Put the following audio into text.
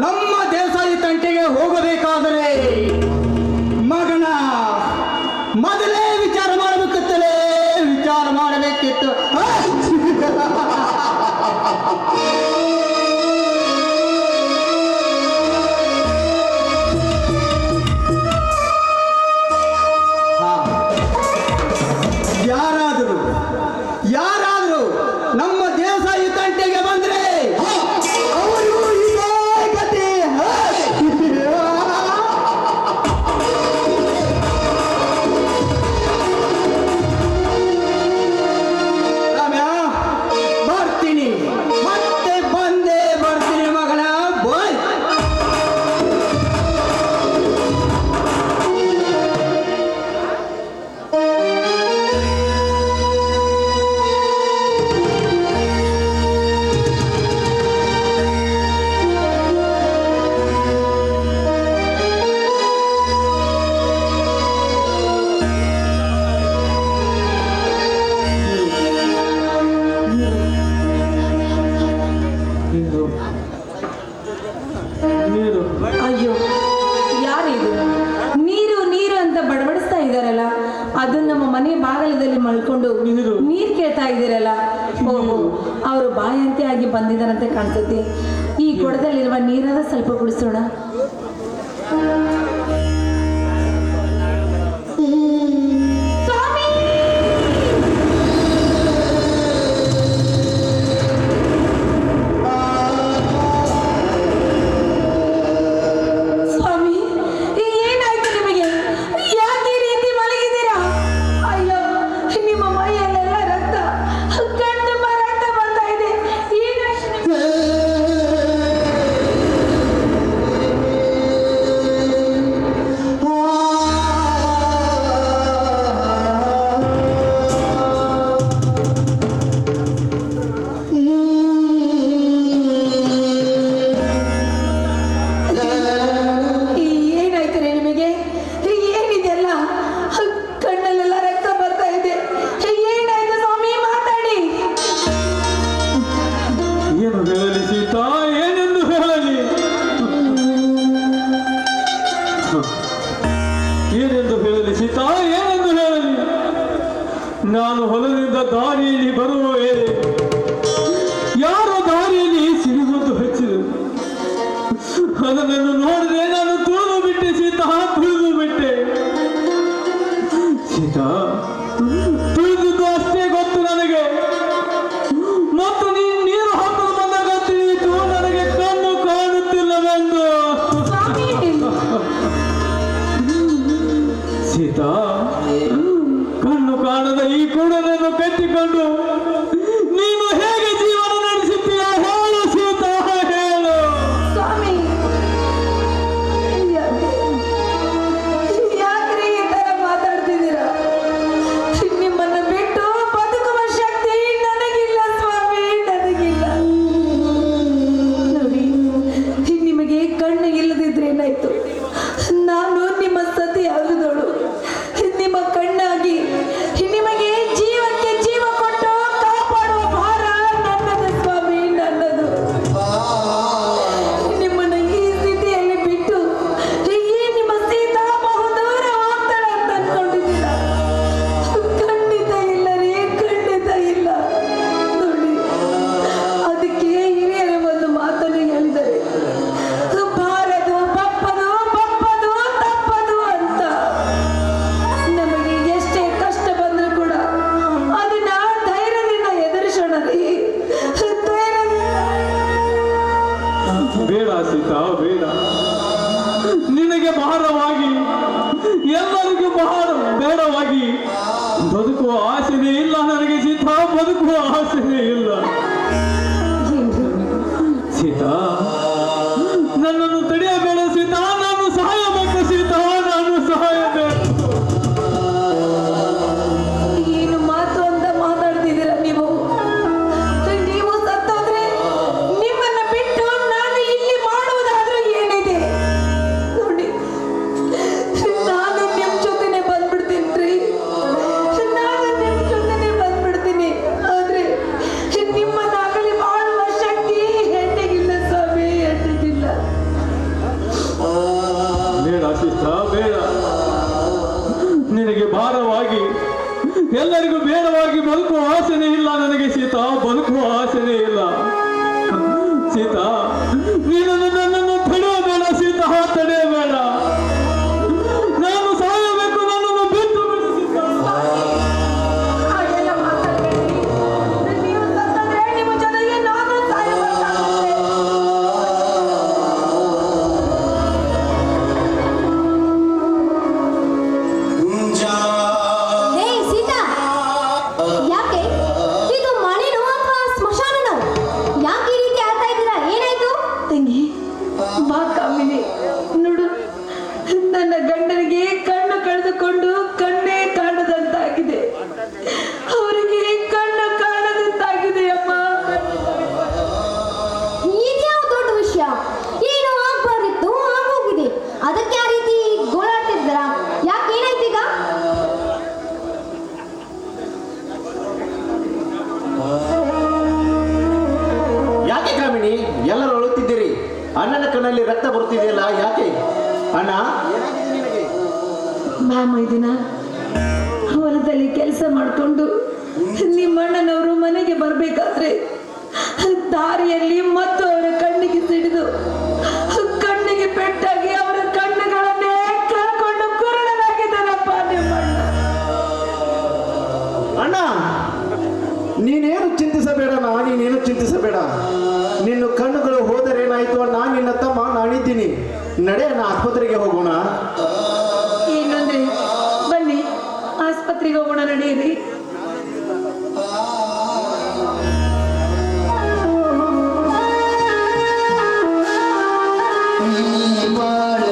ನಮ್ಮ ದೇಸಾಯಿ ತಂಟೆಗೆ ಹೋಗಬೇಕಾದರೆ ಮಗನ ಮೊದಲೇ ವಿಚಾರ ಮಾಡಬೇಕಿತ್ತಲೇ ವಿಚಾರ ಮಾಡಬೇಕಿತ್ತು. ಯಾರಾದರೂ ನಮ್ಮ ದೇಸಾಯಿ ತಂಟೆಗೆ ಬಂದ್ರೆ ಅವರು ಇದೇ ಗತಿ. ರಮ್ಯಾ, ಬರ್ತೀನಿ, ಮತ್ತೆ ಬಂದೇ ಬರ್ತೀನಿ ಮಗನ. ಬಾಯ್. ಅಯ್ಯೋ, ಯಾರಿದು? ನೀರು ನೀರು ಅಂತ ಬಡಬಡಿಸ್ತಾ ಇದ್ದಾರಲ್ಲ, ಅದು ನಮ್ಮ ಮನೆ ಬಾಗಿಲದಲ್ಲಿ ಮಲ್ಕೊಂಡು ನೀರು ಕೇಳ್ತಾ ಇದ್ದೀರಲ್ಲ. ಓಹೋ, ಅವರು ಬಾಯಂತೆ ಆಗಿ ಬಂದಿದ್ದಾರಂತೆ ಕಾಣಿಸುತ್ತೆ. ಈ ಕೊಡದಲ್ಲಿರುವ ನೀರಾದ ಸ್ವಲ್ಪ ಕುಡಿಸೋಣ. ಏನೆಂದು ಹೇಳಲಿ ಸೀತಾ, ಏನೆಂದು ಹೇಳಲಿ? ನಾನು ಹೊಲದಿಂದ ದಾರಿಯಲ್ಲಿ ಬರುವ ವೇಳೆ ಯಾರೋ ದಾರಿಯಲ್ಲಿ ಸಿಡಿಗೊಂಡು ಹಚ್ಚಿದರು. ಅದನ್ನು ನೋಡಿದ್ರೆ ನಾನು ತುಳಿದು ಬಿಟ್ಟೆ ಸೀತಾ, ತುಳಿದು ಬಿಟ್ಟೆ ಸೀತಾ. ತುಳಿದದ್ದು ಅಷ್ಟೇ ಗೊತ್ತು ನನಗೆ. ಮತ್ತು ನೀರು ಹಾಕಲು ಬಂದಾಗ ತಿಳಿಯಿತು ನನಗೆ ಕಣ್ಣು ಕಾಣುತ್ತಿಲ್ಲವೆಂದು. ಸೀತಾ, ಕಣ್ಣು ಕಾಣದ ಈ ಕೂಡಲನ್ನು ಕಟ್ಟಿಕೊಂಡು ನೀನು ಹೇಗೆ ಜೀವನ ನಡೆಸುತ್ತೀಯ ಹೇಳು ಸೀತಾ, ಹೇಳು. ಸ್ವಾಮಿ, ಯಾಕ್ರಿ ಈ ತರ ಮಾತಾಡ್ತಿದ್ದೀರಾ? ನಿಮ್ಮನ್ನ ಬಿಟ್ಟು ಬದುಕುವ ಶಕ್ತಿ ನನಗಿಲ್ಲ ಸ್ವಾಮಿ, ನನಗಿಲ್ಲ. ನೋಡಿ, ನಿಮಗೆ ಕಣ್ಣು ಇಲ್ಲದಿದ್ರೆ ಏನಾಯ್ತು? ನಾನು ನಿಮ್ಮ ಸತಿ ಆಗದೋಳು. ನಿಮ್ಮ ಕಣ್ಣಾಗಿ ನಿಮಗೆ ಜೀವಕ್ಕೆ ಜೀವ ಕೊಟ್ಟು ಕಾಪಾಡುವ ಭಾರ ನನ್ನದು ಸ್ವಾಮಿ, ನನ್ನದು. ನಿಮ್ಮನ್ನ ಈ ಸ್ಥಿತಿಯಲ್ಲಿ ಬಿಟ್ಟು ಈ ನಿಮ್ಮ ಸೀತಾ ಬಹುದೂರ ಹೋಗ್ತಾಳೆ ಅಂತ ಅನ್ಕೊಂಡಿದ್ದೀರಾ? ಖಂಡಿತ ಇಲ್ಲ ರೀ, ಖಂಡಿತ ಇಲ್ಲ. ನೋಡಿ, ಅದಕ್ಕೆ ಹಿರಿಯರೇ ಒಂದು ಮಾತನ್ನು ಹೇಳಿದ್ದಾರೆ, ಬಾರದು ಬಪ್ಪದು ಬಪ್ಪದು ತಪ್ಪದು ಅಂತ. ನಮಗೆ ಎಷ್ಟೇ ಕಷ್ಟ ಬಂದರೂ ಕೂಡ ಅದನ್ನ ಧೈರ್ಯದಿಂದ ಎದುರಿಸೋಣ ರೀ, ಬೇಡ ಸೀತಾ, ಬೇಡ. ನಿನಗೆ ಭಾರವಾಗಿ, ಎಲ್ಲರಿಗೂ ಭಾರ ಬೇಡವಾಗಿ ಬದುಕುವ ಆಸೆನೇ ಇಲ್ಲ ನನಗೆ ಸೀತಾ, ಬದುಕುವ ಆಸೆನೇ ಇಲ್ಲ ಸೀತಾ. ನನ್ನನ್ನು ತಡೆಯಬೇಡ ಸೀತಾ, ನಾನು ಸಹಾಯಬೇಕು ಸೀತಾ, ನಾನು ಸಹಾಯಬೇಕು. ಏನು ಮಾತು ಅಂತ ಮಾತಾಡ್ತಿದ್ದೀರಾ ನೀವು? ನೀವು ಸತ್ತೋದ್ರೆ ನಿಮ್ಮನ್ನ ಬಿಟ್ಟು ನಾನು ಇಲ್ಲಿ ಮಾಡುವುದಾದ್ರೂ ಏನಿದೆ? ನೋಡಿ, ನಾನು ನಿಮ್ ಜೊತೆನೆ ಬಂದ್ಬಿಡ್ತೀನಿ, ನಾನು ನಿಮ್ ಜೊತೆನೆ ಬಂದ್ಬಿಡ್ತೀನಿ. ಆದ್ರೆ ನಿಮ್ಮನ್ನ ಆಗಲಿ ಮಾಡುವ ಶಕ್ತಿ ಹೆಣ್ಣಿಗಿಲ್ಲ ಸ್ವಾಮಿ, ಎಲ್ಲರಿಗೂ ಬೇಡವಾಗಿ ಬದುಕುವ ಆಸೆನೇ ಇಲ್ಲ ನನಗೆ ಸೀತಾ, ಬದುಕುವ ಆಸೆನೇ ಇಲ್ಲ ಸೀತಾ. ನೀನು ನನ್ನನ್ನು ತಡೆಯಬೇಡ ಸೀತಾ, ತಡೆಯಬೇಡ. ನಾನು ಸಾಯಬೇಕು, ನನ್ನನ್ನು ಬಿಟ್ಟು ಬಿಡು ಸೀತಾ. ಹಾಗೆಲ್ಲ ಮಾತಾಡ್ಬೇಡಿ. ನೀವು ಸತ್ತಂದ್ರೆ ನಿಮ್ಮ ಜೊತೆಗೆ ನಾನು ಸಾಯಬೇಕಾಗುತ್ತೆ. ಹೇ ಸೀತಾ, ಯಾಕೆ ಇದು ಮನೆನೋ ಅಥವಾ ಸ್ಮಶಾನನೋ? ಯಾಕೆ ಈ ರೀತಿ ಆಡ್ತಾ ಇದ್ದೀರಾ? ಏನಾಯ್ತು? ತಂಗಿ ಬಾ ಕಾಮಿನಿ, ನೋಡು ನನ್ನ ಗಂಡನಿಗೆ ಕಣ್ಣು ಕಳೆದುಕೊಂಡು ಕಣ್ಣೇ ಕಾಣದಂತಾಗಿದೆ. ಅವರಿಗೆ ಕಣ್ಣು ಕಾಣದಂತಾಗಿದೆ ಅಮ್ಮ. ಇದ್ಯಾವ ದೊಡ್ಡ ವಿಷಯ? ಏನು ಆಗ್ಬಾರ್ದಿತ್ತು ಆಗೋಗಿದೆ. ಅದಕ್ಕೆ ಆ ರೀತಿ ಗೋಳಾಡ್ತಿದ್ದೀರಾ? ಯಾಕೆ ಏನಾಯ್ತು ಈಗ? ಯಾಕೆ ಕಾಮಿನಿ ಎಲ್ಲರೂ ಅಳುತ್ತಿದ್ದೀರಿ? ಅಣ್ಣನ ಕಣ್ಣಲ್ಲಿ ರಕ್ತ ಬರುತ್ತಿದೆಯಲ್ಲ, ಯಾಕೆ ಅಣ್ಣ? ಬಾ ಮೈದಿನ, ಹೊಲದಲ್ಲಿ ಕೆಲಸ ಮಾಡಿಕೊಂಡು ನಿಮ್ಮಣ್ಣನವರು ಮನೆಗೆ ಬರಬೇಕಾದ್ರೆ ದಾರಿಯಲ್ಲಿ ಮತ್ತು ಅವರ ಕಣ್ಣಿಗೆ ಸಿಡಿದು ಕಣ್ಣಿಗೆ ಪೆಟ್ಟಾಗಿ ಅವರ ಕಣ್ಣುಗಳನ್ನೇ ಕಳ್ಕೊಂಡು ಕುರುಡನಾಗಿದ್ದಾನಪ್ಪ ನಿಮ್ಮಣ್ಣ. ಅಣ್ಣ, ನೀನೇನು ಚಿಂತಿಸಬೇಡ, ನೀನೇನು ಚಿಂತಿಸಬೇಡ. ನಿನ್ನ ಕಣ್ಣುಗಳು ಹೋದರೇನಾಯ್ತು ಅಣ್ಣ? ನಿನ್ನ ತಮ್ಮ ನಾನಿದ್ದೀನಿ. ನಡೆ ಅಣ್ಣ, ಆಸ್ಪತ್ರೆಗೆ ಹೋಗೋಣ. ಏನಂದ್ರೆ ಬನ್ನಿ ಆಸ್ಪತ್ರೆಗೆ ಹೋಗೋಣ, ನಡೆಯಿರಿ. ಬಾಳ